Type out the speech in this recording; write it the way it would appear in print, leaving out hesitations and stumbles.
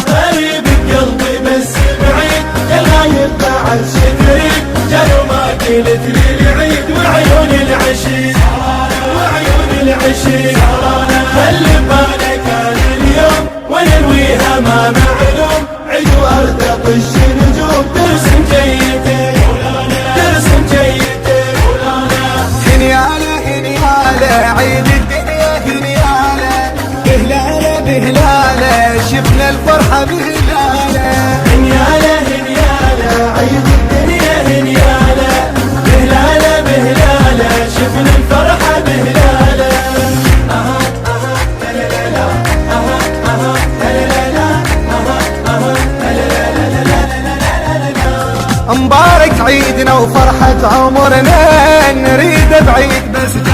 غريب بقلبي بس بعيد يا غايب بعد شكري جاي وما قلت لي العيد وعيون العشيق خلي بالك هذا اليوم ونرويها ما معلوم عيد وارتقش النجوم ترسم جيتك هنياله عيد الدنيا هنياله بهلاله شفنا الفرحة بهلاله هنياله عيد الدنيا هنياله بهلاله شفنا الفرحة بهلاله مبارك عيدنا وفرحة عمرنا نريد بعيد بس